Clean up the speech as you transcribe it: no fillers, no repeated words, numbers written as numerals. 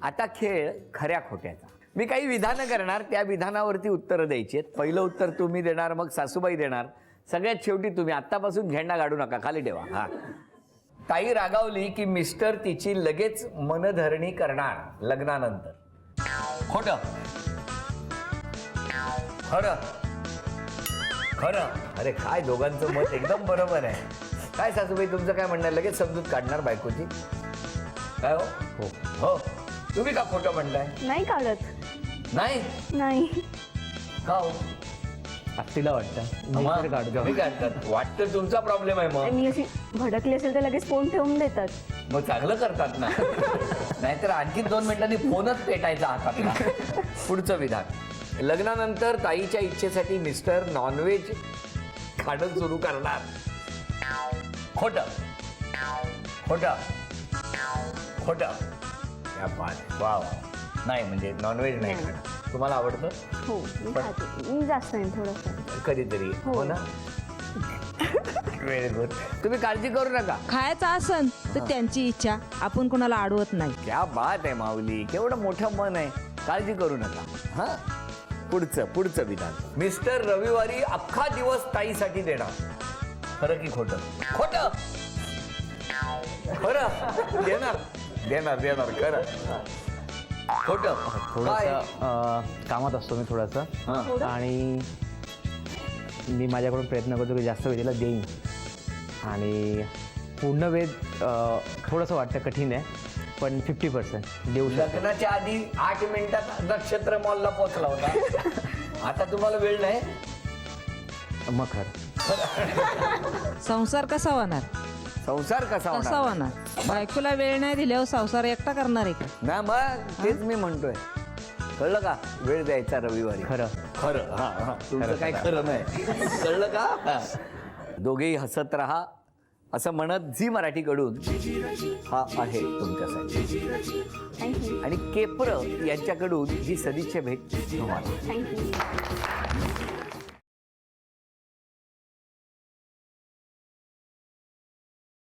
आता खेळ खऱ्या खोट्याचा. मी काही विधानं करणार, त्या विधानावरती उत्तरं द्यायची आहेत. पहिलं उत्तर तुम्ही देणार, मग सासूबाई देणार, सगळ्यात शेवटी तुम्ही. आत्तापासून झेंडा काढू नका, खाली ठेवा. हा. ताई रागावली की मिस्टर तिची लगेच मनधरणी करणार लग्नानंतर. खोटं? खरं? खरं? अरे काय दोघांचं मत एकदम बरोबर आहे. काय सासूबाई तुमचं काय म्हणणं? लगेच समजूत काढणार बायकोची? काय हो? हो. तुम्ही का खोटं म्हणताय? नाही काढत. नाही? नाही. का हो? तिला वाटतं मी काढतात. वाटतं तुमचा प्रॉब्लेम आहे. मग मी अशी भडकली असेल तर लगेच फोन ठेवून देतात. मग चांगलं करतात ना. नाहीतर आणखी 2 मिनिटांनी फोनच पेटायचा हातातला. पुढचं विधान. लग्नानंतर ताईच्या इच्छेसाठी मिस्टर नॉनव्हेज खाणं सुरू करणार. खोटं? खोटं? खोटं? या बात. वा. नाही म्हणजे नॉनव्हेज नाही खाणं. तुम्हाला आवडतं? हो मी खाते. मी जास्त नाही, थोडंसं कधीतरी. हो ना. Very good. तुम्ही काळजी करू नका. खायचं असन तर त्यांची इच्छा, आपण कोणाला अडवत नाही. क्या बात आहे माऊली, केवढं मोठं मन आहे. काळजी करू नका. हा. पुढचं विधान. मिस्टर रविवारी अख्खा दिवस ताईसाठी देणार. खरं की खोटं? खोटं? खरं? देणार खरं. खोटं? थोडंसं कामात असतो मी थोडंसं, आणि मी माझ्याकडून प्रयत्न करतो की जास्त वेळ तिला देईन. आणि पूर्ण वेळ थोडंसं वाटतं कठीण आहे, पण 50% देऊ शकतो. लग्नाच्या आधी 8 मिनिटात नक्षत्र मॉलला पोहोचला होता. आता तुम्हाला वेळ नाही. मग खरं. संसार कसा होणार? संसार कसा कसा होणार? होणार? बायकोला वेळ नाही दिल्यावर संसार एकटा करणार आहे का? ना मग तेच मी म्हणतोय. कळलं का? वेळ द्यायचा रविवारी. खरं. हा. तुमचं काय खरं नाही. कळलं का? हा. दोघेही हसत राहा असं म्हणत झी मराठीकडून हा आहे तुमच्यासाठी. थँक्यू. आणि केप्र यांच्याकडून ही सदिच्छा भेट तुम्हाला. थँक्यू.